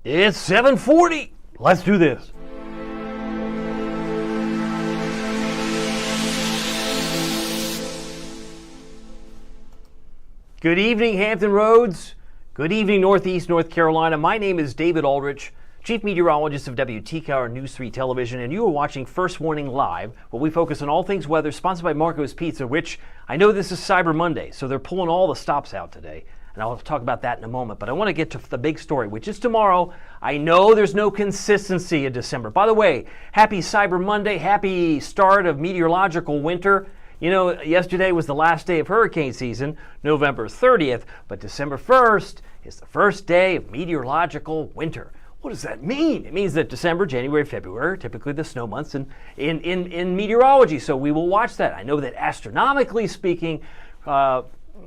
It's 7:40. Let's do this. Good evening, Hampton Roads. Good evening, Northeast North Carolina. My name is David Aldrich, Chief Meteorologist of WTKR News 3 Television, and you are watching First Warning Live, where we focus on all things weather, sponsored by Marco's Pizza, which I know this is Cyber Monday, so they're pulling all the stops out today. And I'll talk about that in a moment, but I want to get to the big story, which is tomorrow. I know there's no consistency in December. By the way, happy Cyber Monday, happy start of meteorological winter. You know, yesterday was the last day of hurricane season, November 30th, but December 1st is the first day of meteorological winter. What does that mean? It means that December, January, February are typically the snow months in meteorology, so we will watch that. I know that astronomically speaking,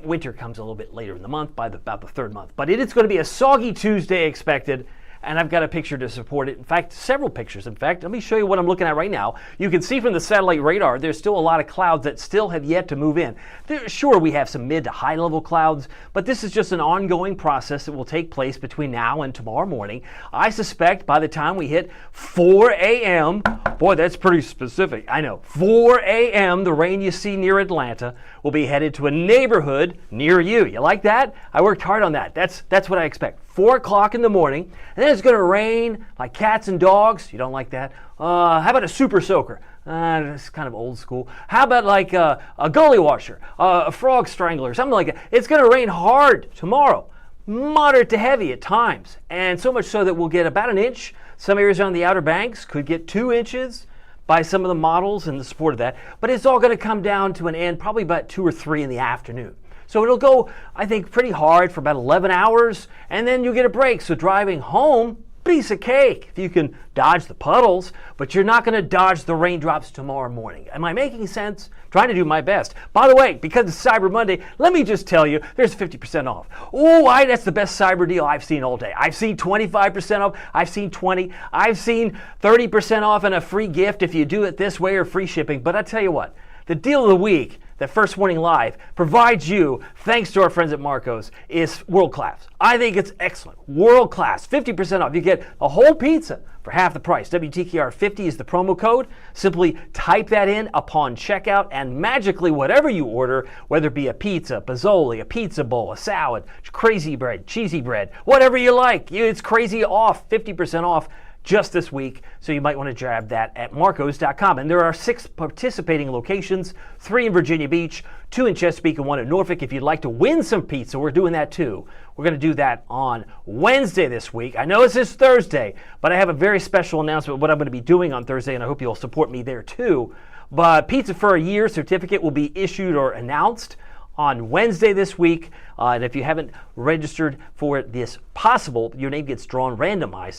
winter comes a little bit later in the month, by about the third month. But it's going to be a soggy Tuesday expected, and I've got a picture to support it. In fact, several pictures. In fact, let me show you what I'm looking at right now. You can see from the satellite radar, there's still a lot of clouds that still have yet to move in. Sure, we have some mid to high level clouds, but this is just an ongoing process that will take place between now and tomorrow morning. I suspect by the time we hit 4 a.m., boy, that's pretty specific. I know, 4 a.m., the rain you see near Atlanta will be headed to a neighborhood near you. You like that? I worked hard on that. That's what I expect. 4 o'clock in the morning, and then it's going to rain like cats and dogs. You don't like that? How about a super soaker? It's kind of old school. How about like a gully washer, a frog strangler, something like that? It's going to rain hard tomorrow, moderate to heavy at times, and so much so that we'll get about an inch. Some areas on the Outer Banks could get 2 inches by some of the models and the support of that, but it's all going to come down to an end probably about 2 or 3 in the afternoon. So it'll go, I think, pretty hard for about 11 hours, and then you'll get a break. So driving home, piece of cake if you can dodge the puddles, but you're not going to dodge the raindrops tomorrow morning. Am I making sense? Trying to do my best. By the way, because it's Cyber Monday, let me just tell you, there's 50% off. Oh, that's the best cyber deal I've seen all day. I've seen 25% off. I've seen 20. I've seen 30% off and a free gift if you do it this way, or free shipping. But I tell you what, the deal of the week that First Warning Live provides you, thanks to our friends at Marco's, is world class. I think it's excellent. World class, 50% off. You get a whole pizza for half the price. WTKR 50 is the promo code. Simply type that in upon checkout, and magically whatever you order, whether it be a pizza, Pozzoli, a pizza bowl, a salad, crazy bread, cheesy bread, whatever you like, it's crazy off, 50% off just this week, so you might want to grab that at marcos.com. And there are 6 participating locations, 3 in Virginia Beach, 2 in Chesapeake, and 1 in Norfolk. If you'd like to win some pizza, we're doing that too. We're going to do that on Wednesday this week. I know this is Thursday, but I have a very special announcement of what I'm going to be doing on Thursday, and I hope you'll support me there too. But Pizza for a Year certificate will be issued or announced on Wednesday this week, and if you haven't registered for this possible, your name gets drawn randomly.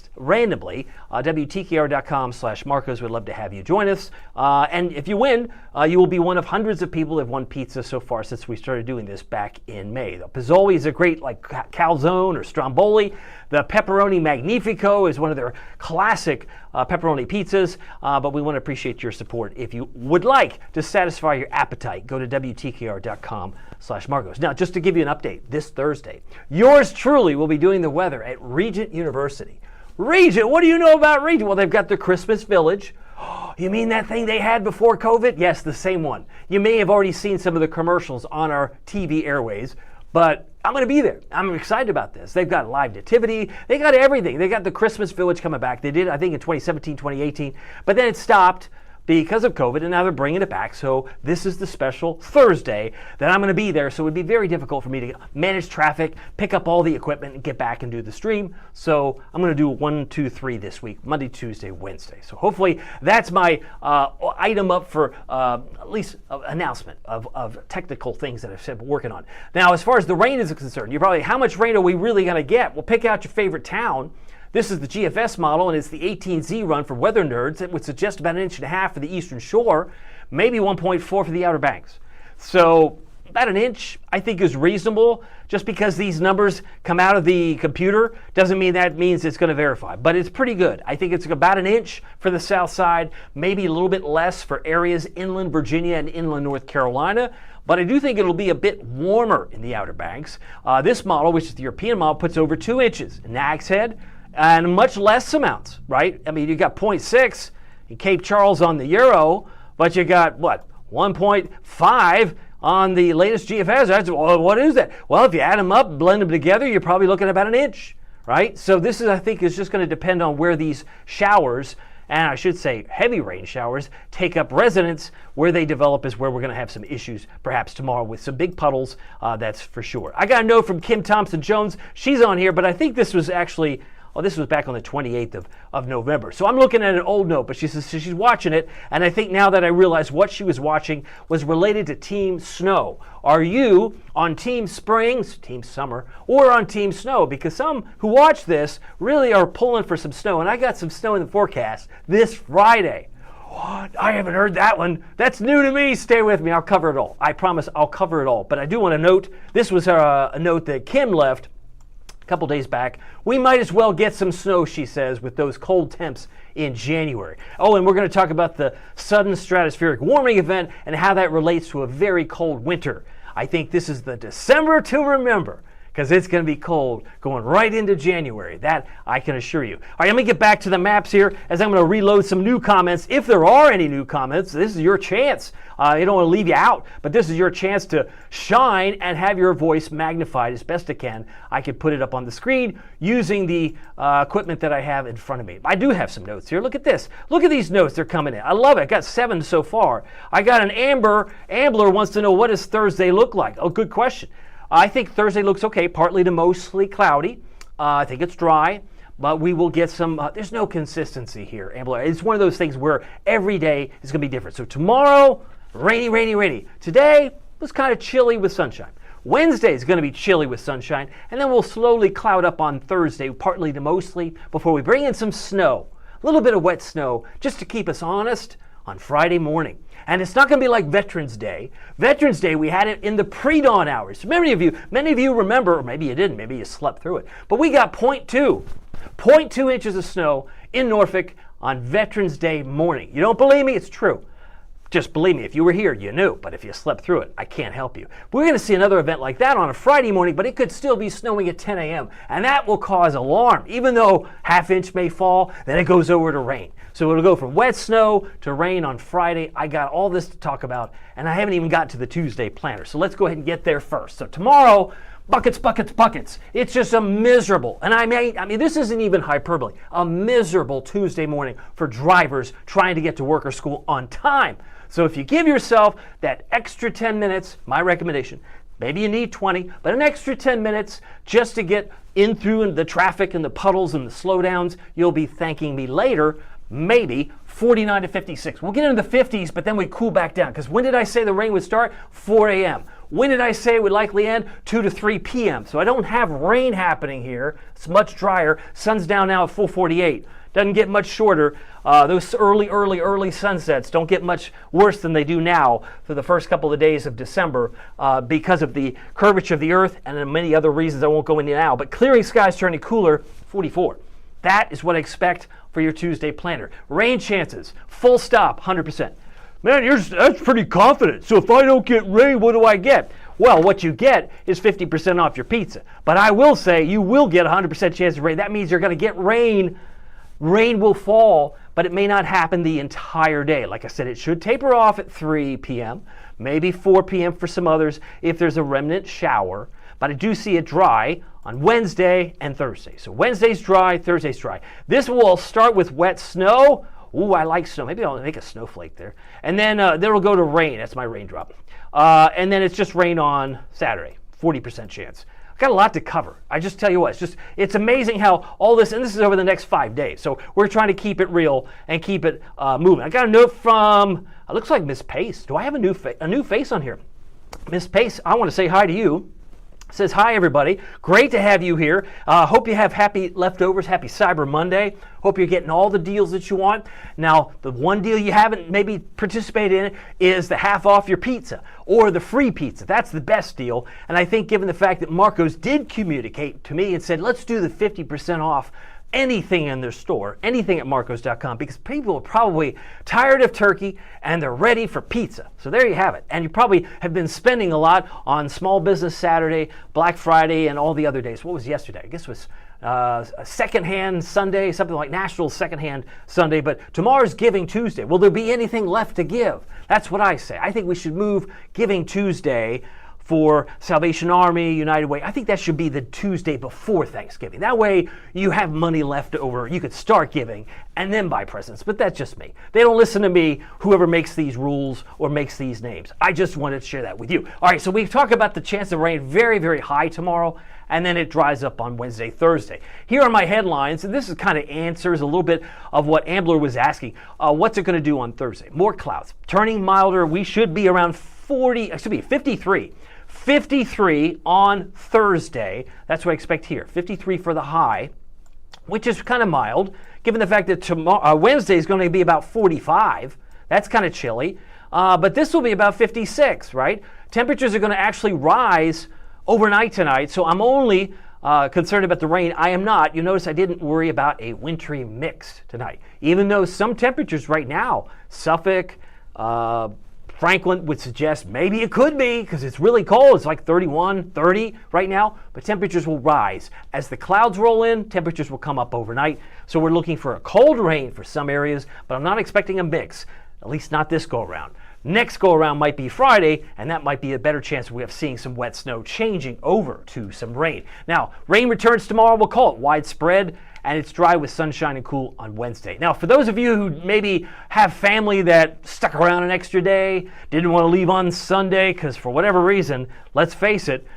WTKR.com/Marcos would love to have you join us. And if you win, you will be one of hundreds of people who have won pizza so far since we started doing this back in May. The Pozzoli is a great like calzone or stromboli. The Pepperoni Magnifico is one of their classic pepperoni pizzas, but we want to appreciate your support. If you would like to satisfy your appetite, go to WTKR.com/Marcos. Now, just to give you an update, this Thursday, yours truly will be doing the weather at Regent University. Regent, what do you know about Regent? Well, they've got the Christmas Village. You mean that thing they had before COVID? Yes, the same one. You may have already seen some of the commercials on our TV airways, but I'm going to be there. I'm excited about this. They've got live nativity. They got everything. They got the Christmas Village coming back. They did, I think, in 2017, 2018, but then it stopped because of COVID, and now they're bringing it back. So this is the special Thursday that I'm going to be there. So it would be very difficult for me to manage traffic, pick up all the equipment, and get back and do the stream. So I'm going to do 1, 2, 3 this week, Monday, Tuesday, Wednesday. So hopefully that's my item up for at least an announcement of technical things that I've been working on. Now, as far as the rain is concerned, you're probably, how much rain are we really going to get? Well, pick out your favorite town. This is the GFS model, and it's the 18Z run for weather nerds. It would suggest about 1.5 inches for the eastern shore, maybe 1.4 for the Outer Banks. So about an inch, I think, is reasonable. Just because these numbers come out of the computer doesn't mean that means it's going to verify, but it's pretty good. I think it's about an inch for the south side, maybe a little bit less for areas inland Virginia and inland North Carolina. But I do think it'll be a bit warmer in the Outer Banks. This model, which is the European model, puts over 2 inches in Nags Head, and much less amounts, right? I mean, you got 0.6 in Cape Charles on the Euro, but you got, what, 1.5 on the latest GFS. Well, what is that? Well, if you add them up, blend them together, you're probably looking at about an inch, right? So this is, I think, is just going to depend on where these showers, and I should say heavy rain showers, take up residence. Where they develop is where we're going to have some issues perhaps tomorrow with some big puddles, that's for sure. I got a note from Kim Thompson-Jones. She's on here, but I think this was actually, this was back on the 28th of November. So I'm looking at an old note, but she says she's watching it, and I think now that I realize what she was watching was related to Team Snow. Are you on Team Springs, Team Summer, or on Team Snow? Because some who watch this really are pulling for some snow, and I got some snow in the forecast this Friday. What? I haven't heard that one. That's new to me. Stay with me. I'll cover it all. I promise I'll cover it all. But I do want to note, this was a note that Kim left a couple days back. We might as well get some snow, she says, with those cold temps in January. Oh, and we're going to talk about the sudden stratospheric warming event and how that relates to a very cold winter. I think this is the December to remember, because it's going to be cold going right into January. That I can assure you. All right, let me get back to the maps here as I'm going to reload some new comments. If there are any new comments, this is your chance. I don't want to leave you out, but this is your chance to shine and have your voice magnified as best it can. I can put it up on the screen using the equipment that I have in front of me. I do have some notes here. Look at this. Look at these notes. They're coming in. I love it. I got 7 so far. I got an Ambler wants to know, what does Thursday look like? Oh, good question. I think Thursday looks okay, partly to mostly cloudy. I think it's dry, but we will get some, there's no consistency here, Ambler. It's one of those things where every day is going to be different. So tomorrow, rainy, rainy, rainy. Today was kind of chilly with sunshine. Wednesday is going to be chilly with sunshine, and then we'll slowly cloud up on Thursday, partly to mostly, before we bring in some snow, a little bit of wet snow, just to keep us honest on Friday morning. And it's not going to be like Veterans Day. Veterans Day, we had it in the pre-dawn hours. Many of you remember, or maybe you didn't, maybe you slept through it, but we got 0.2 inches of snow in Norfolk on Veterans Day morning. You don't believe me? It's true. Just believe me, if you were here, you knew, but if you slept through it, I can't help you. We're going to see another event like that on a Friday morning, but it could still be snowing at 10 a.m., and that will cause alarm. Even though half inch may fall, then it goes over to rain. So it'll go from wet snow to rain on Friday. I got all this to talk about, and I haven't even got to the Tuesday planner. So let's go ahead and get there first. So tomorrow, buckets, buckets, buckets. It's just a miserable, and I mean, this isn't even hyperbole, a miserable Tuesday morning for drivers trying to get to work or school on time. So if you give yourself that extra 10 minutes, my recommendation, maybe you need 20, but an extra 10 minutes just to get in through the traffic and the puddles and the slowdowns, you'll be thanking me later. Maybe 49 to 56. We'll get into the 50s, but then we cool back down. Because when did I say the rain would start? 4 a.m. When did I say it would likely end? 2 to 3 p.m. So I don't have rain happening here. It's much drier. Sun's down now at 4:48. Doesn't get much shorter. Those early sunsets don't get much worse than they do now for the first couple of days of December because of the curvature of the earth and many other reasons I won't go into now. But clearing skies turning cooler, 44. That is what I expect for your Tuesday planner. Rain chances, full stop, 100%. Man, that's pretty confident. So if I don't get rain, what do I get? Well, what you get is 50% off your pizza. But I will say you will get 100% chance of rain. That means you're going to get rain. Rain will fall, but it may not happen the entire day. Like I said, it should taper off at 3 p.m., maybe 4 p.m. for some others if there's a remnant shower. But I do see it dry on Wednesday and Thursday. So Wednesday's dry, Thursday's dry. This will start with wet snow. Ooh, I like snow. Maybe I'll make a snowflake there. And then it'll go to rain. That's my raindrop. And then it's just rain on Saturday, 40% chance. I've got a lot to cover. I just tell you what, it's amazing how all this, and this is over the next 5 days. So we're trying to keep it real and keep it moving. I got a note from, it looks like Miss Pace. Do I have a new face on here? Miss Pace, I want to say hi to you. Says, hi, everybody. Great to have you here. Hope you have happy leftovers. Happy Cyber Monday. Hope you're getting all the deals that you want. Now, the one deal you haven't maybe participated in is the half off your pizza or the free pizza. That's the best deal. And I think given the fact that Marcos did communicate to me and said, let's do the 50% off anything in their store, anything at marcos.com, because people are probably tired of turkey and they're ready for pizza. So there you have it. And you probably have been spending a lot on Small Business Saturday, Black Friday, and all the other days. What was yesterday? I guess it was a secondhand Sunday, something like National Secondhand Sunday, but tomorrow's Giving Tuesday. Will there be anything left to give? That's what I say. I think we should move Giving Tuesday for Salvation Army, United Way. I think that should be the Tuesday before Thanksgiving. That way you have money left over. You could start giving and then buy presents, but that's just me. They don't listen to me, whoever makes these rules or makes these names. I just wanted to share that with you. All right, so we've talked about the chance of rain very, very high tomorrow, and then it dries up on Wednesday, Thursday. Here are my headlines, and this is kind of answers a little bit of what Ambler was asking. What's it going to do on Thursday? More clouds, turning milder. We should be around 53. 53 on Thursday. That's what I expect here. 53 for the high, which is kind of mild, given the fact that tomorrow, Wednesday is going to be about 45. That's kind of chilly. But this will be about 56, right? Temperatures are going to actually rise overnight tonight, so I'm only concerned about the rain. I am not. You notice I didn't worry about a wintry mix tonight, even though some temperatures right now, Suffolk, Franklin would suggest maybe it could be because it's really cold. It's like 31, 30 right now, but temperatures will rise. As the clouds roll in, temperatures will come up overnight. So we're looking for a cold rain for some areas, but I'm not expecting a mix, at least not this go around. Next go around might be Friday, and that might be a better chance we have seeing some wet snow changing over to some rain. Now, rain returns tomorrow. We'll call it widespread, and it's dry with sunshine and cool on Wednesday. Now, for those of you who maybe have family that stuck around an extra day, didn't want to leave on Sunday because for whatever reason, let's face it,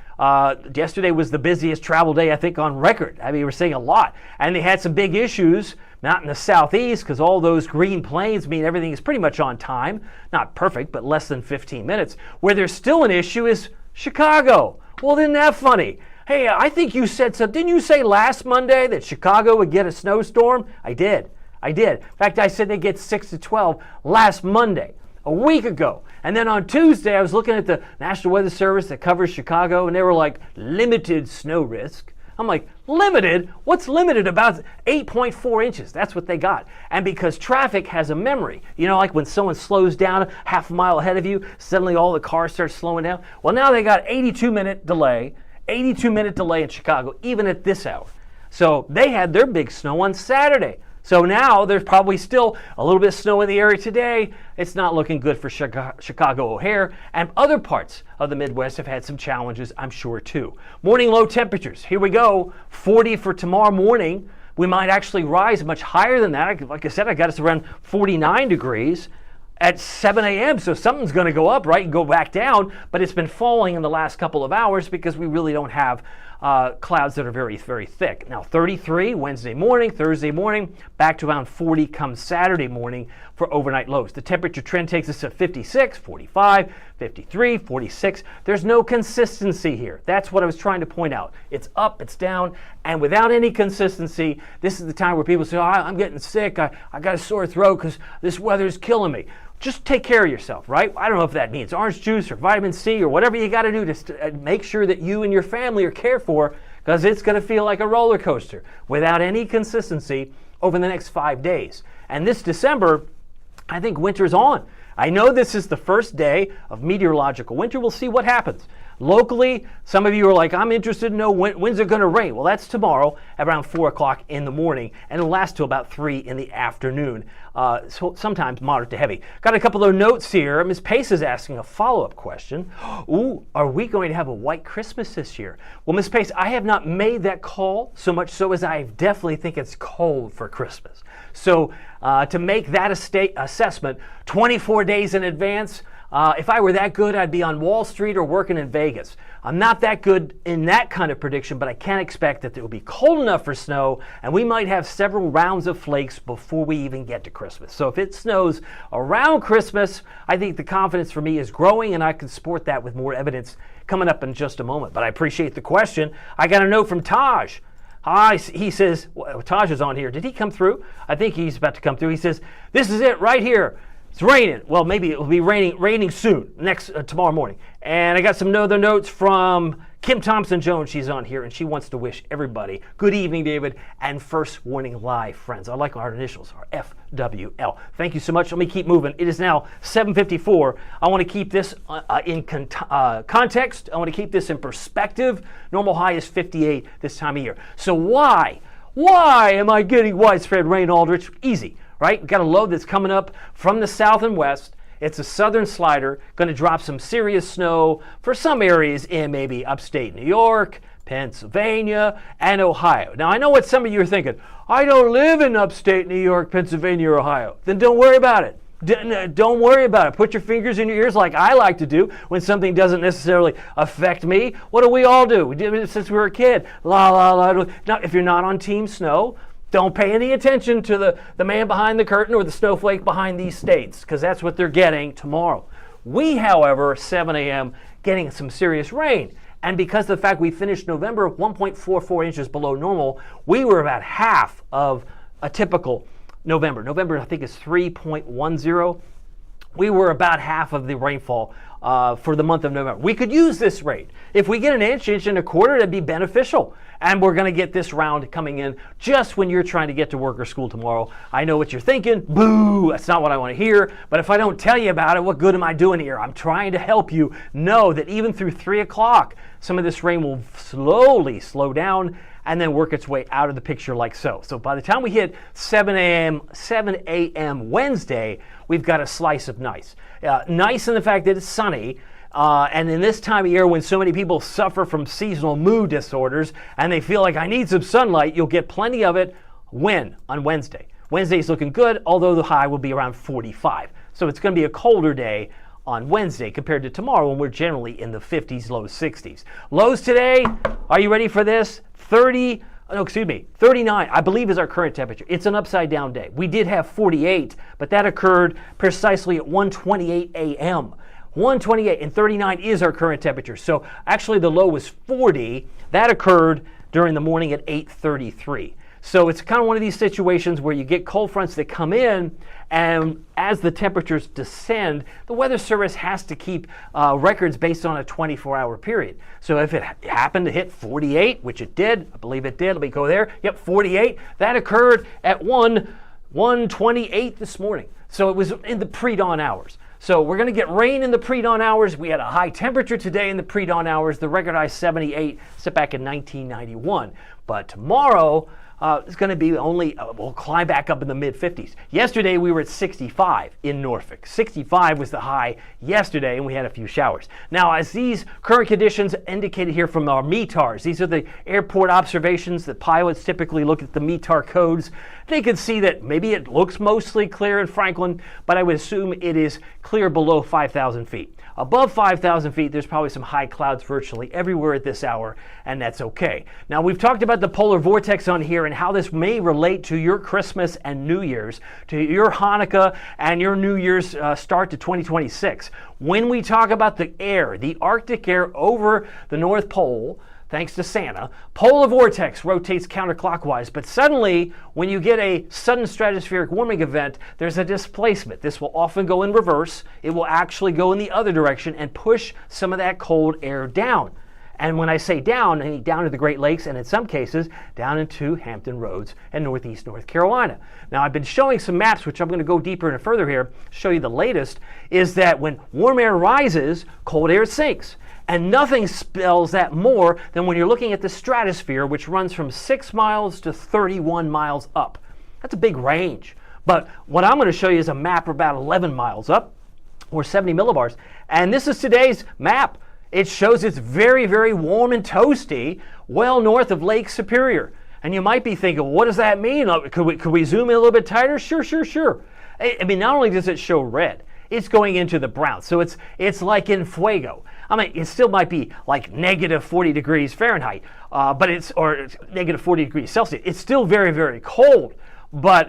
yesterday was the busiest travel day, I think, on record. I mean, we're seeing a lot. And they had some big issues, not in the southeast, because all those green plains mean everything is pretty much on time. Not perfect, but less than 15 minutes. Where there's still an issue is Chicago. Well, isn't that funny? Hey, I think you said so. Didn't you say last Monday that Chicago would get a snowstorm? I did. In fact, I said they'd get 6 to 12 last Monday, a week ago. And then on Tuesday, I was looking at the National Weather Service that covers Chicago, and they were like, limited snow risk. I'm like, limited? What's limited about 8.4 inches? That's what they got. And because traffic has a memory, you know, like when someone slows down half a mile ahead of you, suddenly all the cars start slowing down. Well, now they got 82-minute delay in Chicago, even at this hour. So they had their big snow on Saturday. So now there's probably still a little bit of snow in the area today. It's not looking good for Chicago O'Hare, and other parts of the Midwest have had some challenges, I'm sure, too. Morning low temperatures. Here we go. 40 for tomorrow morning. We might actually rise much higher than that. Like I said, I got us around 49 degrees at 7 a.m., so something's going to go up, right, and go back down, but it's been falling in the last couple of hours because we really don't have clouds that are very, very thick. Now, 33 Wednesday morning, Thursday morning, back to around 40 comes Saturday morning for overnight lows. The temperature trend takes us to 56, 45, 53, 46. There's no consistency here. That's what I was trying to point out. It's up, it's down, and without any consistency, this is the time where people say, oh, I'm getting sick, I got a sore throat because this weather is killing me. Just take care of yourself, right? I don't know if that means orange juice or vitamin C or whatever you got to do to make sure that you and your family are cared for, because it's going to feel like a roller coaster without any consistency over the next 5 days. And this December, I think winter's on. I know this is the first day of meteorological winter. We'll see what happens. Locally, some of you are like, I'm interested to know when's it going to rain. Well, that's tomorrow at around 4 o'clock in the morning, and it'll last till about 3 in the afternoon, so sometimes moderate to heavy. Got a couple of notes here. Ms. Pace is asking a follow-up question. Ooh, are we going to have a white Christmas this year? Well, Ms. Pace, I have not made that call so much so as I definitely think it's cold for Christmas. So to make that assessment 24 days in advance, if I were that good, I'd be on Wall Street or working in Vegas. I'm not that good in that kind of prediction, but I can expect that it will be cold enough for snow, and we might have several rounds of flakes before we even get to Christmas. So if it snows around Christmas, I think the confidence for me is growing, and I can support that with more evidence coming up in just a moment. But I appreciate the question. I got a note from Taj. He says, Taj is on here. Did he come through? I think he's about to come through. He says, this is it right here. It's raining. Well, maybe it will be raining soon, tomorrow morning. And I got some other notes from Kim Thompson-Jones, she's on here, and she wants to wish everybody good evening, David, and First Warning Live friends. I like our initials, our FWL. Thank you so much. Let me keep moving. It is now 7:54. I want to keep this in context. I want to keep this in perspective. Normal high is 58 this time of year. So why am I getting widespread rain, Aldrich? Easy, right? We've got a low that's coming up from the south and west. It's a southern slider, going to drop some serious snow for some areas in maybe upstate New York, Pennsylvania, and Ohio. Now, I know what some of you are thinking. I don't live in upstate New York, Pennsylvania, or Ohio. Then don't worry about it. Don't worry about it. Put your fingers in your ears like I like to do when something doesn't necessarily affect me. What do we all do? We did it since we were a kid. La, la, la. Now, if you're not on Team Snow, don't pay any attention to the man behind the curtain or the snowflake behind these states, because that's what they're getting tomorrow. We, however, 7 a.m., getting some serious rain. And because of the fact we finished November 1.44 inches below normal, we were about half of a typical November. November, I think, is 3.10. We were about half of the rainfall for the month of November. We could use this rate. If we get an inch and a quarter, that'd be beneficial. And we're going to get this round coming in just when you're trying to get to work or school tomorrow. I know what you're thinking. Boo, that's not what I want to hear. But if I don't tell you about it, what good am I doing here? I'm trying to help you know that even through 3 o'clock, some of this rain will slowly slow down and then work its way out of the picture like so. So by the time we hit 7 a.m. Wednesday, we've got a slice of nice. Nice in the fact that it's sunny. And in this time of year when so many people suffer from seasonal mood disorders and they feel like I need some sunlight, you'll get plenty of it. When? On Wednesday. Wednesday's looking good, although the high will be around 45. So it's going to be a colder day on Wednesday compared to tomorrow when we're generally in the 50s, low 60s. Lows today, are you ready for this? 39, I believe, is our current temperature. It's an upside down day. We did have 48, but that occurred precisely at 1:28 a.m. 128 and 39 is our current temperature. So actually the low was 40. That occurred during the morning at 8:33. So it's kind of one of these situations where you get cold fronts that come in, and as the temperatures descend, the Weather Service has to keep records based on a 24-hour period. So if it happened to hit 48, which it did, I believe it did, let me go there. Yep, 48. That occurred at 1:28 this morning. So it was in the pre-dawn hours. So we're going to get rain in the pre-dawn hours. We had a high temperature today in the pre-dawn hours. The record high 78, set back in 1991. But tomorrow, it's going to be we'll climb back up in the mid-50s. Yesterday, we were at 65 in Norfolk. 65 was the high yesterday, and we had a few showers. Now, as these current conditions indicated here from our METARs, these are the airport observations that pilots typically look at the METAR codes. They can see that maybe it looks mostly clear in Franklin, but I would assume it is clear below 5,000 feet. Above 5,000 feet, there's probably some high clouds virtually everywhere at this hour, and that's okay. Now, we've talked about the polar vortex on here and how this may relate to your Christmas and New Year's, to your Hanukkah and your New Year's start to 2026. When we talk about the air, the Arctic air over the North Pole, thanks to Santa, polar vortex rotates counterclockwise, but suddenly, when you get a sudden stratospheric warming event, there's a displacement. This will often go in reverse. It will actually go in the other direction and push some of that cold air down. And when I say down, I mean down to the Great Lakes, and in some cases, down into Hampton Roads and Northeast North Carolina. Now, I've been showing some maps, which I'm going to go deeper and further here, show you the latest, is that when warm air rises, cold air sinks. And nothing spells that more than when you're looking at the stratosphere, which runs from 6 miles to 31 miles up. That's a big range. But what I'm going to show you is a map about 11 miles up, or 70 millibars. And this is today's map. It shows it's very, very warm and toasty, well north of Lake Superior. And you might be thinking, what does that mean? Could we zoom in a little bit tighter? Sure. I mean, not only does it show red, it's going into the brown. So it's like in fuego. I mean, it still might be like negative 40 degrees Fahrenheit, or negative 40 degrees Celsius. It's still very, very cold. But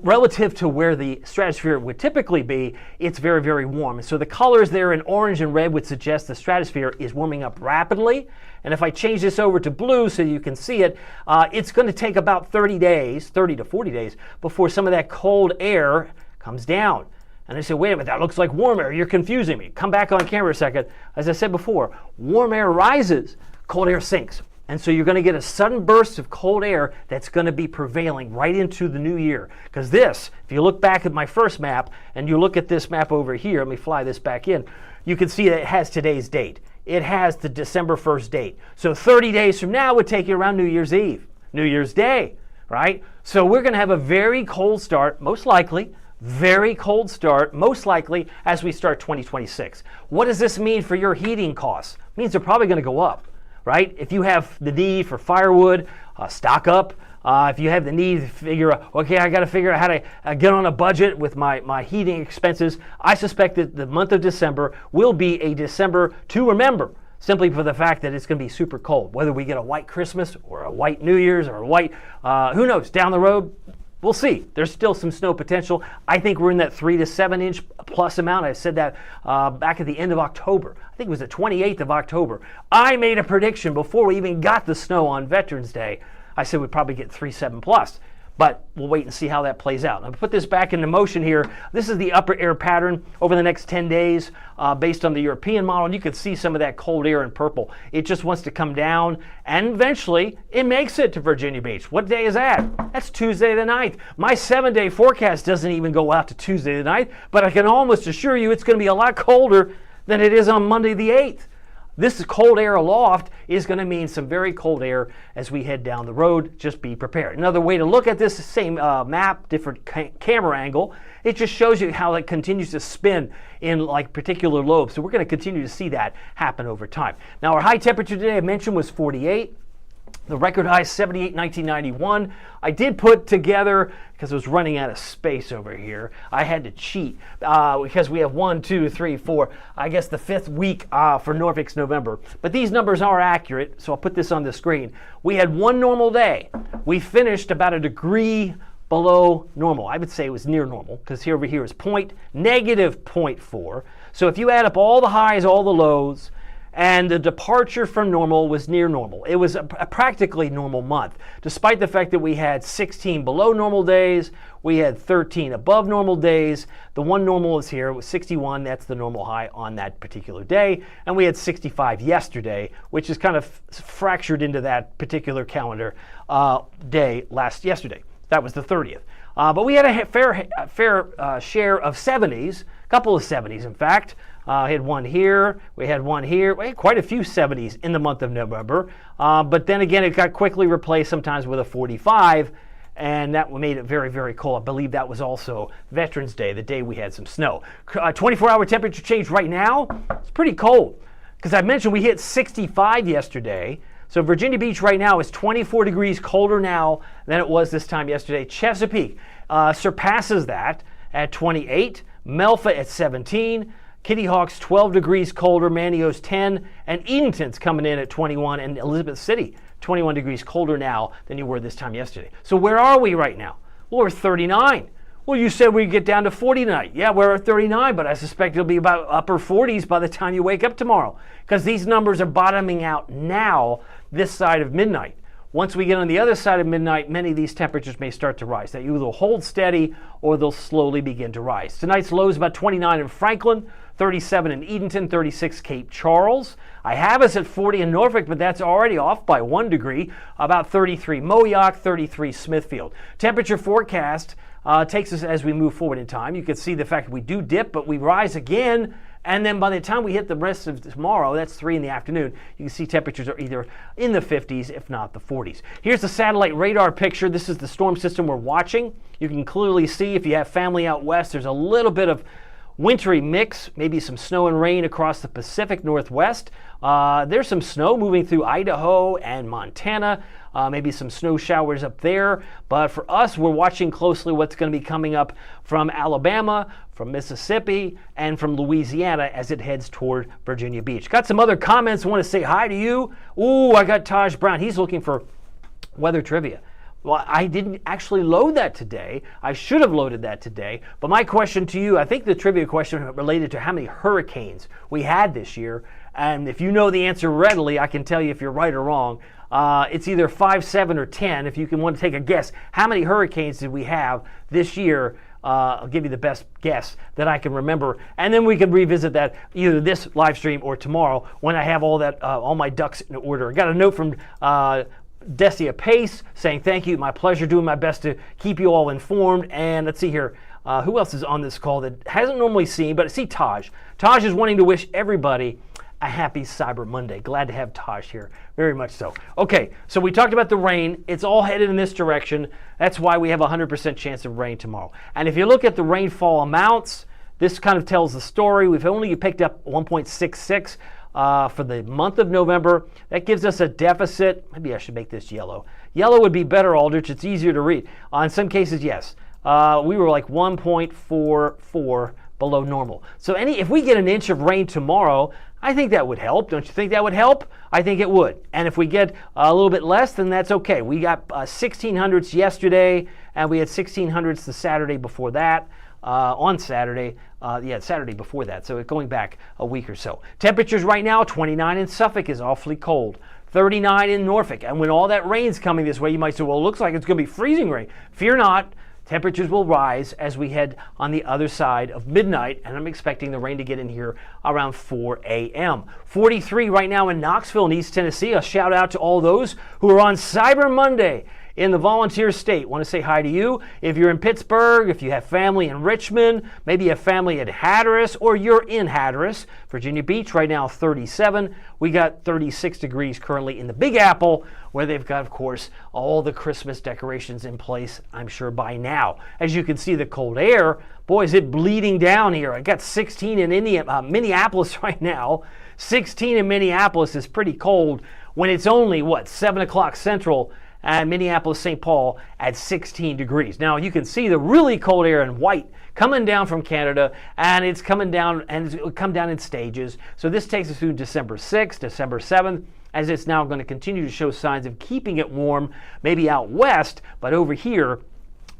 relative to where the stratosphere would typically be, it's very, very warm. And so the colors there in orange and red would suggest the stratosphere is warming up rapidly. And if I change this over to blue so you can see it, it's going to take about 30 to 40 days, before some of that cold air comes down. And I said, wait a minute, that looks like warm air. You're confusing me. Come back on camera a second. As I said before, warm air rises, cold air sinks. And so you're going to get a sudden burst of cold air that's going to be prevailing right into the new year. Because this, if you look back at my first map and you look at this map over here, let me fly this back in, you can see that it has today's date. It has the December 1st date. So 30 days from now would take you around New Year's Eve, New Year's Day, right? So we're going to have a very cold start, most likely, very cold start, most likely, as we start 2026. What does this mean for your heating costs? It means they're probably going to go up. Right? If you have the need for firewood, stock up. If you have the need to figure out, okay, I got to figure out how to get on a budget with my heating expenses, I suspect that the month of December will be a December to remember, simply for the fact that it's going to be super cold. Whether we get a white Christmas or a white New Year's or a white, who knows, down the road, we'll see. There's still some snow potential. I think we're in that 3 to 7 inch plus amount. I said that back at the end of October. I think it was the 28th of October. I made a prediction before we even got the snow on Veterans Day. I said we'd probably get 3-7 plus. But we'll wait and see how that plays out. I'll put this back into motion here. This is the upper air pattern over the next 10 days based on the European model. And you can see some of that cold air in purple. It just wants to come down, and eventually it makes it to Virginia Beach. What day is that? That's Tuesday the 9th. My 7-day forecast doesn't even go out to Tuesday the 9th, but I can almost assure you it's going to be a lot colder than it is on Monday the 8th. This cold air aloft is going to mean some very cold air as we head down the road. Just be prepared. Another way to look at this same map, different camera angle, it just shows you how it continues to spin in like particular lobes. So we're going to continue to see that happen over time. Now our high temperature today I mentioned was 48. The record high is 78 in 1991. I did put together, because I was running out of space over here, I had to cheat because we have 1, 2, 3, 4, I guess the 5th week for Norfolk's November. But these numbers are accurate, so I'll put this on the screen. We had one normal day. We finished about a degree below normal. I would say it was near normal, because here over here is negative 0.4. So if you add up all the highs, all the lows, and the departure from normal was near normal. It was a practically normal month, despite the fact that we had 16 below normal days, we had 13 above normal days. The one normal is here, it was 61, that's the normal high on that particular day, and we had 65 yesterday, which is kind of fractured into that particular calendar day yesterday. That was the 30th. But we had a fair share of 70s, a couple of 70s in fact. We had one here, we had one here, we had quite a few 70s in the month of November, but then again it got quickly replaced sometimes with a 45, and that made it very, very cold. I believe that was also Veterans Day, the day we had some snow. 24-hour temperature change right now, it's pretty cold, because I mentioned we hit 65 yesterday, so Virginia Beach right now is 24 degrees colder now than it was this time yesterday. Chesapeake surpasses that at 28, Melfa at 17, Kitty Hawk's 12 degrees colder, Manio's 10, and Edenton's coming in at 21, and Elizabeth City 21 degrees colder now than you were this time yesterday. So where are we right now? Well, we're 39. Well, you said we'd get down to 40 tonight. Yeah, we're at 39, but I suspect it'll be about upper 40s by the time you wake up tomorrow, because these numbers are bottoming out now this side of midnight. Once we get on the other side of midnight, many of these temperatures may start to rise. They either hold steady or they'll slowly begin to rise. Tonight's low is about 29 in Franklin, 37 in Edenton, 36 Cape Charles. I have us at 40 in Norfolk, but that's already off by 1 degree. About 33 Moyock, 33 Smithfield. Temperature forecast takes us as we move forward in time. You can see the fact that we do dip, but we rise again. And then by the time we hit the rest of tomorrow, that's 3 in the afternoon, you can see temperatures are either in the 50s, if not the 40s. Here's the satellite radar picture. This is the storm system we're watching. You can clearly see if you have family out west, there's a little bit of wintry mix, maybe some snow and rain across the Pacific Northwest. There's some snow moving through Idaho and Montana, maybe some snow showers up there. But for us, we're watching closely what's going to be coming up from Alabama, from Mississippi, and from Louisiana as it heads toward Virginia Beach. Got some other comments. I want to say hi to you. Ooh, I got Taj Brown. He's looking for weather trivia. Well, I didn't actually load that today. I should have loaded that today. But my question to you, I think the trivia question related to how many hurricanes we had this year. And if you know the answer readily, I can tell you if you're right or wrong. It's either 5, 7, or 10. If you want to take a guess, how many hurricanes did we have this year I'll give you the best guess that I can remember, and then we can revisit that either this live stream or tomorrow when I have all my ducks in order. I got a note from Decia Pace saying thank you, my pleasure, doing my best to keep you all informed. And let's see here, who else is on this call that hasn't normally seen, but I see Taj. Taj is wanting to wish everybody a happy Cyber Monday. Glad to have Taj here, very much so. Okay, so we talked about the rain. It's all headed in this direction. That's why we have a 100% chance of rain tomorrow. And if you look at the rainfall amounts, this kind of tells the story. We've only picked up 1.66 for the month of November. That gives us a deficit. Maybe I should make this yellow. Yellow would be better, Aldrich. It's easier to read. In some cases, yes. We were like 1.44 below normal. So if we get an inch of rain tomorrow, I think that would help. Don't you think that would help? I think it would. And if we get a little bit less, then that's okay. We got 1600s yesterday, and we had 1600s the Saturday before that. On Saturday, Saturday before that, so going back a week or so. Temperatures right now, 29 in Suffolk is awfully cold, 39 in Norfolk, and when all that rain's coming this way, you might say, well, it looks like it's going to be freezing rain. Fear not, temperatures will rise as we head on the other side of midnight, and I'm expecting the rain to get in here around 4 a.m. 43 right now in Knoxville in East Tennessee. A shout out to all those who are on Cyber Monday in the volunteer state. Want to say hi to you. If you're in Pittsburgh, if you have family in Richmond, maybe you have family in Hatteras, or you're in Hatteras. Virginia Beach right now 37. We got 36 degrees currently in the Big Apple, where they've got, of course, all the Christmas decorations in place, I'm sure, by now. As you can see, the cold air, boy, is it bleeding down here. I got 16 in Minneapolis right now. 16 in Minneapolis is pretty cold when it's only, 7 o'clock Central, and Minneapolis, St. Paul at 16 degrees. Now you can see the really cold air in white coming down from Canada, and it's coming down, and it'll come down in stages. So this takes us through December 6th, December 7th, as it's now going to continue to show signs of keeping it warm, maybe out west, but over here,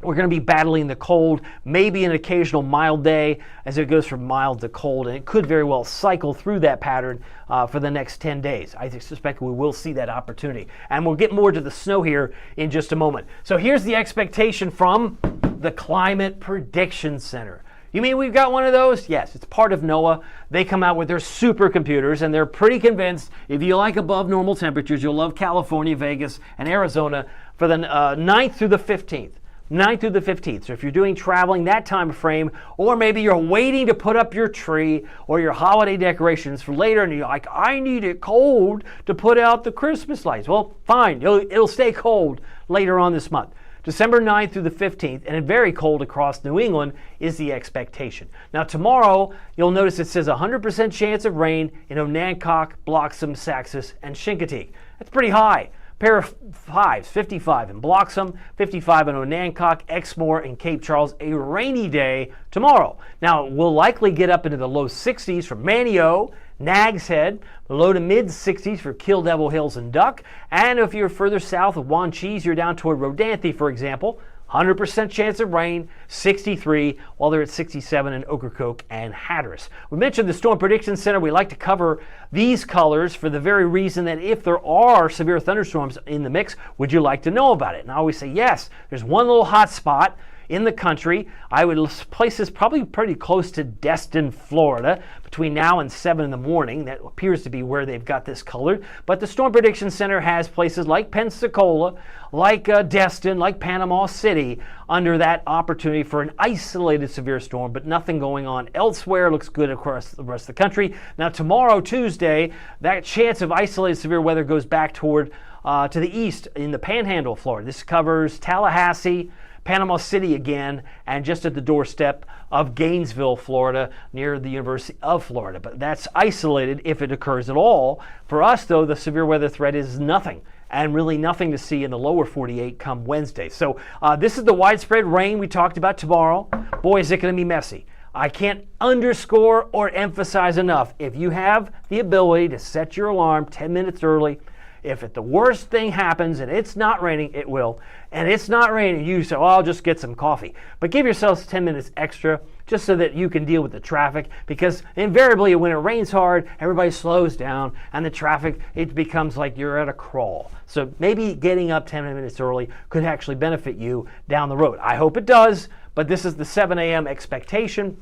we're going to be battling the cold, maybe an occasional mild day as it goes from mild to cold, and it could very well cycle through that pattern for the next 10 days. I suspect we will see that opportunity. And we'll get more to the snow here in just a moment. So here's the expectation from the Climate Prediction Center. You mean we've got one of those? Yes, it's part of NOAA. They come out with their supercomputers, and they're pretty convinced if you like above normal temperatures, you'll love California, Vegas, and Arizona for the 9th through the 15th. 9th through the 15th. So if you're doing traveling that time frame, or maybe you're waiting to put up your tree or your holiday decorations for later, and you're like, I need it cold to put out the Christmas lights. Well, fine. It'll stay cold later on this month. December 9th through the 15th, and very cold across New England is the expectation. Now tomorrow, you'll notice it says 100% chance of rain in Onancock, Bloxham, Saxis, and Chincoteague. That's pretty high. Pair of fives, 55 in Bloxham, 55 in Onancock, Exmoor, and Cape Charles. A rainy day tomorrow. Now, we'll likely get up into the low 60s for Manio, Nags Head, the low to mid 60s for Kill Devil Hills and Duck. And if you're further south of Wanchese, you're down toward Rodanthe, for example, 100% chance of rain, 63, while they're at 67 in Ocracoke and Hatteras. We mentioned the Storm Prediction Center. We like to cover these colors for the very reason that if there are severe thunderstorms in the mix, would you like to know about it? And I always say yes. There's one little hot spot in the country. I would place this probably pretty close to Destin, Florida, between now and 7 in the morning. That appears to be where they've got this colored. But the Storm Prediction Center has places like Pensacola, like Destin, like Panama City, under that opportunity for an isolated severe storm, but nothing going on elsewhere. Looks good across the rest of the country. Now tomorrow, Tuesday, that chance of isolated severe weather goes back toward to the east in the Panhandle of Florida. This covers Tallahassee, Panama City again, and just at the doorstep of Gainesville, Florida, near the University of Florida. But that's isolated if it occurs at all. For us, though, the severe weather threat is nothing, and really nothing to see in the lower 48 come Wednesday. So this is the widespread rain we talked about tomorrow. Boy, is it going to be messy. I can't underscore or emphasize enough, if you have the ability to set your alarm 10 minutes early, If the worst thing happens and it's not raining, it will, and it's not raining, you say, oh, I'll just get some coffee. But give yourselves 10 minutes extra just so that you can deal with the traffic, because invariably when it rains hard, everybody slows down and the traffic, it becomes like you're at a crawl. So maybe getting up 10 minutes early could actually benefit you down the road. I hope it does, but this is the 7 a.m. expectation.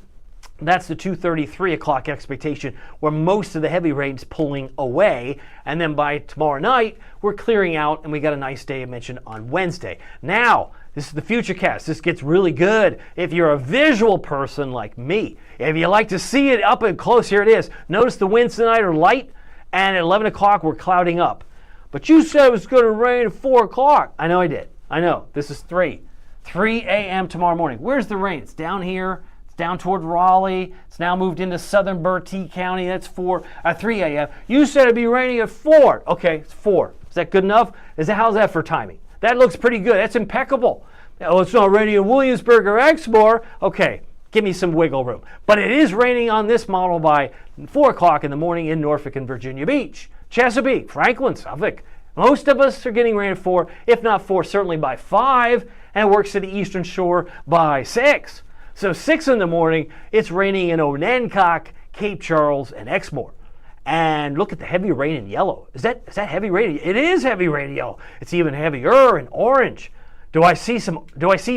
That's the 2:30, 3 o'clock expectation, where most of the heavy rain's pulling away. And then by tomorrow night, we're clearing out and we got a nice day I mentioned on Wednesday. Now, this is the Futurecast. This gets really good if you're a visual person like me. If you like to see it up and close, here it is. Notice the winds tonight are light, and at 11 o'clock, we're clouding up. But you said it was going to rain at 4 o'clock. I know I did. I know. This is 3 a.m. tomorrow morning. Where's the rain? It's down here. Down toward Raleigh. It's now moved into southern Bertie County. That's 3 a.m. You said it'd be raining at 4. Okay, it's 4. Is that good enough? How's that for timing? That looks pretty good. That's impeccable. Oh, it's not raining in Williamsburg or Exmoor. Okay, give me some wiggle room. But it is raining on this model by 4 o'clock in the morning in Norfolk and Virginia Beach, Chesapeake, Franklin, Suffolk. Most of us are getting rain at 4, if not 4, certainly by 5, and it works to the eastern shore by 6. So 6 in the morning, it's raining in Onancock, Cape Charles, and Exmoor. And look at the heavy rain in yellow. Is that heavy rain? It is heavy rain in yellow. It's even heavier in orange. Do I see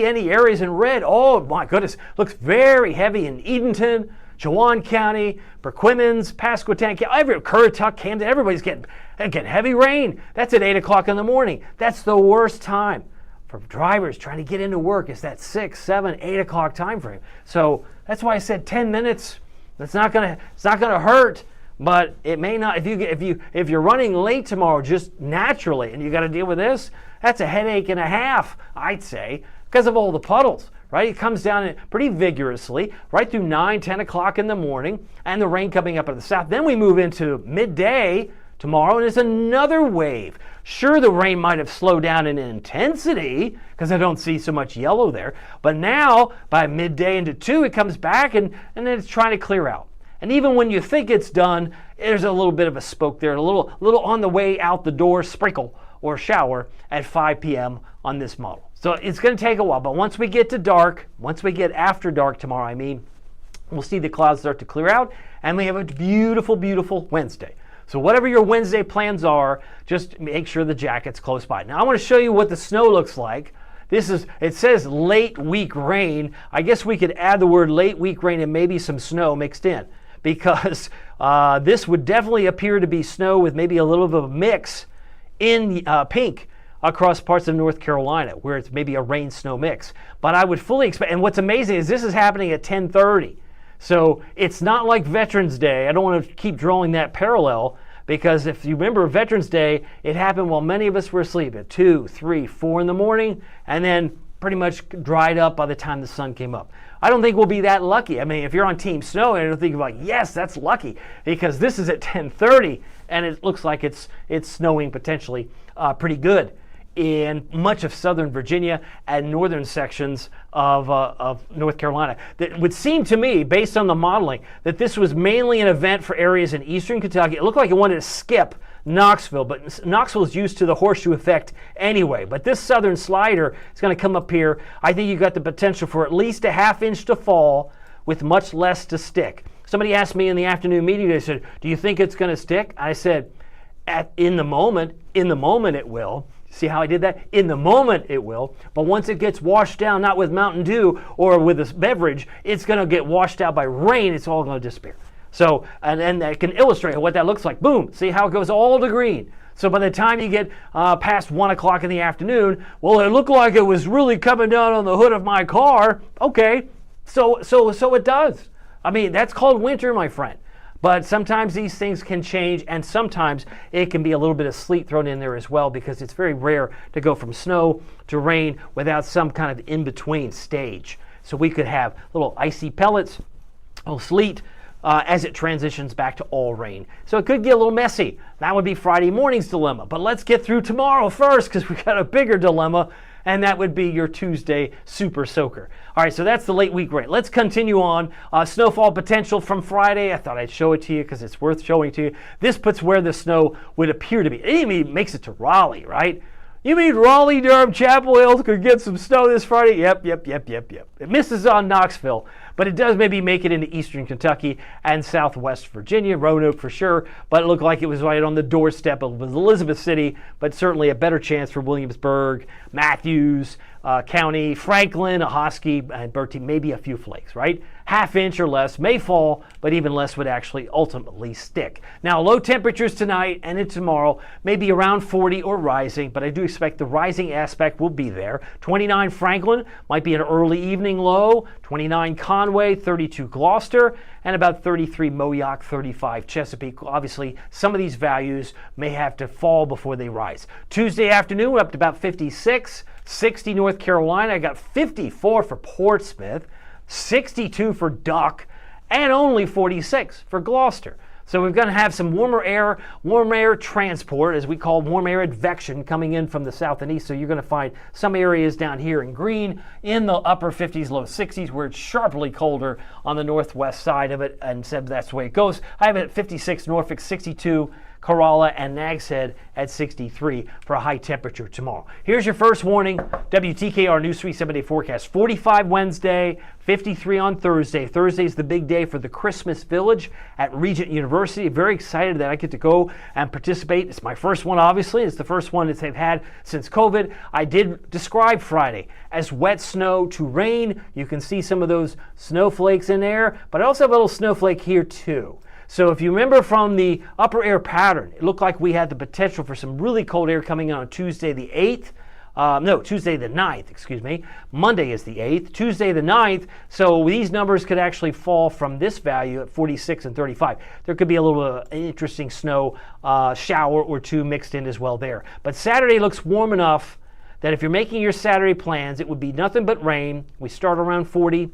any areas in red? Oh my goodness. Looks very heavy in Edenton, Chowan County, Perquimans, Pasquotank County, Currituck, Camden. Everybody's getting heavy rain. That's at 8 o'clock in the morning. That's the worst time for drivers trying to get into work. Is that 6, 7, 8 o'clock time frame. So that's why I said 10 minutes. It's not gonna hurt, but it may not. If you're running late tomorrow, just naturally, and you got to deal with this, that's a headache and a half, I'd say, because of all the puddles. Right, it comes down pretty vigorously right through 9, 10 o'clock in the morning, and the rain coming up in the south. Then we move into midday tomorrow, and there's another wave. Sure, the rain might have slowed down in intensity because I don't see so much yellow there. But now, by midday into 2, it comes back and then it's trying to clear out. And even when you think it's done, there's a little bit of a spoke there, a little on the way out the door sprinkle or shower at 5 p.m. on this model. So it's going to take a while. But once we get to dark, once we get after dark tomorrow, we'll see the clouds start to clear out, and we have a beautiful, beautiful Wednesday. So whatever your Wednesday plans are, just make sure the jacket's close by. Now I want to show you what the snow looks like. It says late week rain. I guess we could add the word late week rain and maybe some snow mixed in, because this would definitely appear to be snow with maybe a little bit of a mix in pink across parts of North Carolina, where it's maybe a rain-snow mix. But I would fully expect, and what's amazing is this is happening at 10:30. So it's not like Veterans Day. I don't want to keep drawing that parallel, because if you remember Veterans Day, it happened while many of us were asleep at 2, 3, 4 in the morning, and then pretty much dried up by the time the sun came up. I don't think we'll be that lucky. If you're on Team Snow, I don't think you're like, yes, that's lucky, because this is at 10:30, and it looks like it's snowing potentially pretty good in much of southern Virginia and northern sections of North Carolina. That would seem to me, based on the modeling, that this was mainly an event for areas in eastern Kentucky. It looked like it wanted to skip Knoxville, but Knoxville's used to the horseshoe effect anyway. But this southern slider is going to come up here. I think you've got the potential for at least a half inch to fall with much less to stick. Somebody asked me in the afternoon meeting, they said, do you think it's going to stick? I said, in the moment it will. See how I did that? In the moment it will, but once it gets washed down, not with Mountain Dew or with a beverage, it's going to get washed out by rain. It's all going to disappear. So, and that can illustrate what that looks like. Boom, see how it goes all to green. So by the time you get past 1 o'clock in the afternoon, well, it looked like it was really coming down on the hood of my car. Okay, so it does. That's called winter, my friend. But sometimes these things can change, and sometimes it can be a little bit of sleet thrown in there as well, because it's very rare to go from snow to rain without some kind of in-between stage. So we could have little icy pellets, little sleet, as it transitions back to all rain. So it could get a little messy. That would be Friday morning's dilemma. But let's get through tomorrow first, because we got a bigger dilemma, and that would be your Tuesday super soaker. All right, so that's the late week rain. Let's continue on. Snowfall potential from Friday. I thought I'd show it to you because it's worth showing to you. This puts where the snow would appear to be. It even makes it to Raleigh, right? You mean Raleigh, Durham, Chapel Hill could get some snow this Friday? Yep. It misses on Knoxville, but it does maybe make it into eastern Kentucky and southwest Virginia, Roanoke for sure, but it looked like it was right on the doorstep of Elizabeth City, but certainly a better chance for Williamsburg, Matthews County, Franklin, Ahoskie, and Bertie, maybe a few flakes, right? Half inch or less may fall, but even less would actually ultimately stick. Now, low temperatures tonight and into tomorrow, maybe around 40 or rising, but I do expect the rising aspect will be there. 29 Franklin might be an early evening low, 29 Conway, 32 Gloucester, and about 33 Moyock, 35 Chesapeake. Obviously, some of these values may have to fall before they rise. Tuesday afternoon, we're up to about 56, 60 North Carolina. I got 54 for Portsmouth, 62 for Duck, and only 46 for Gloucester. So we're going to have some warmer air transport, as we call warm air advection, coming in from the south and east. So you're going to find some areas down here in green in the upper 50s, low 60s, where it's sharply colder on the northwest side of it, and said that's the way it goes. I have it at 56 Norfolk, 62 Corolla, and Nags Head at 63 for a high temperature tomorrow. Here's your first warning. WTKR News 3 7-day forecast. 45 Wednesday, 53 on Thursday. Thursday's the big day for the Christmas Village at Regent University. Very excited that I get to go and participate. It's my first one, obviously. It's the first one that they've had since COVID. I did describe Friday as wet snow to rain. You can see some of those snowflakes in there, but I also have a little snowflake here too. So if you remember from the upper air pattern, it looked like we had the potential for some really cold air coming in on Tuesday the 8th. Tuesday the 9th, excuse me. Monday is the 8th, Tuesday the 9th. So these numbers could actually fall from this value at 46 and 35. There could be a little interesting snow shower or two mixed in as well there. But Saturday looks warm enough that if you're making your Saturday plans, it would be nothing but rain. We start around 40.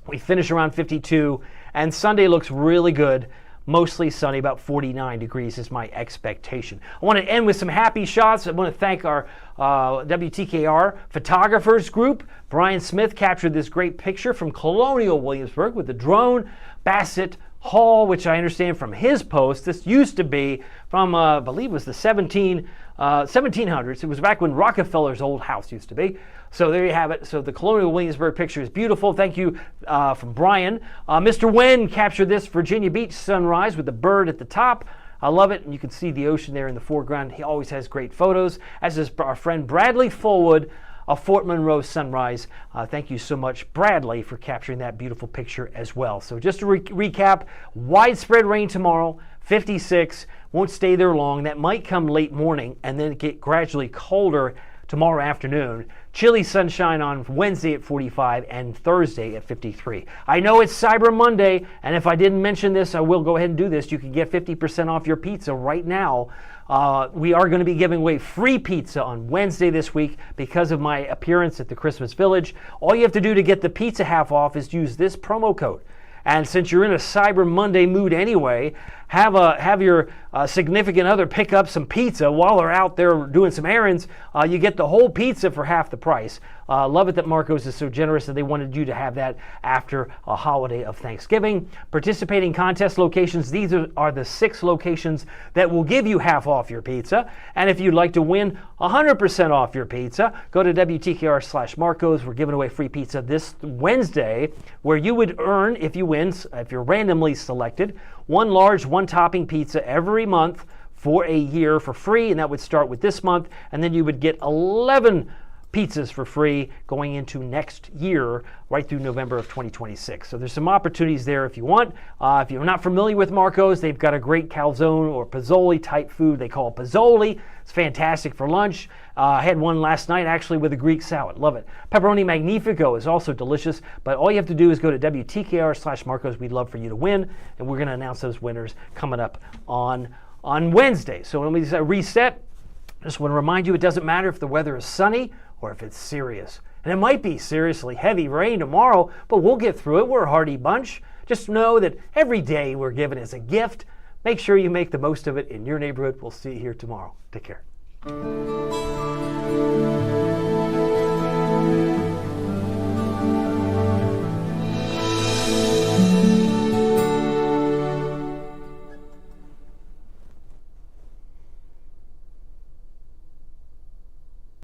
We finish around 52. And Sunday looks really good. Mostly sunny, about 49 degrees is my expectation. I want to end with some happy shots. I want to thank our WTKR photographers group. Brian Smith captured this great picture from Colonial Williamsburg with the drone. Bassett Hall, which I understand from his post, this used to be from, I believe it was the 1700s. It was back when Rockefeller's old house used to be. So there you have it. So the Colonial Williamsburg picture is beautiful. Thank you from Brian. Mr. Wen captured this Virginia Beach sunrise with the bird at the top. I love it. And you can see the ocean there in the foreground. He always has great photos, as is our friend Bradley Fullwood, a Fort Monroe sunrise. Thank you so much, Bradley, for capturing that beautiful picture as well. So just to recap, widespread rain tomorrow, 56, won't stay there long. That might come late morning and then get gradually colder tomorrow afternoon. Chilly sunshine on Wednesday at 45 and Thursday at 53. I know it's Cyber Monday, and if I didn't mention this, I will go ahead and do this. You can get 50% off your pizza right now. We are going to be giving away free pizza on Wednesday this week because of my appearance at the Christmas Village. All you have to do to get the pizza half off is use this promo code. And since you're in a Cyber Monday mood anyway, have your significant other pick up some pizza while they're out there doing some errands. You get the whole pizza for half the price. Love it that Marco's is so generous that they wanted you to have that after a holiday of Thanksgiving. Participating contest locations, these are the 6 locations that will give you half off your pizza. And if you'd like to win 100% off your pizza, go to WTKR/Marcos. We're giving away free pizza this Wednesday, where you would earn, if you win, if you're randomly selected, 1 large, 1 topping pizza every month for a year for free, and that would start with this month, and then you would get 11 pizzas for free going into next year, right through November of 2026. So there's some opportunities there if you want. If you're not familiar with Marco's, they've got a great calzone or Pozzoli type food. They call it Pozzoli. It's fantastic for lunch. I had one last night actually with a Greek salad. Love it. Pepperoni Magnifico is also delicious, but all you have to do is go to WTKR/Marcos. We'd love for you to win, and we're going to announce those winners coming up on Wednesday. So let me reset. I just want to remind you, it doesn't matter if the weather is sunny or if it's serious. And it might be seriously heavy rain tomorrow, but we'll get through it. We're a hardy bunch. Just know that every day we're given as a gift. Make sure you make the most of it in your neighborhood. We'll see you here tomorrow. Take care.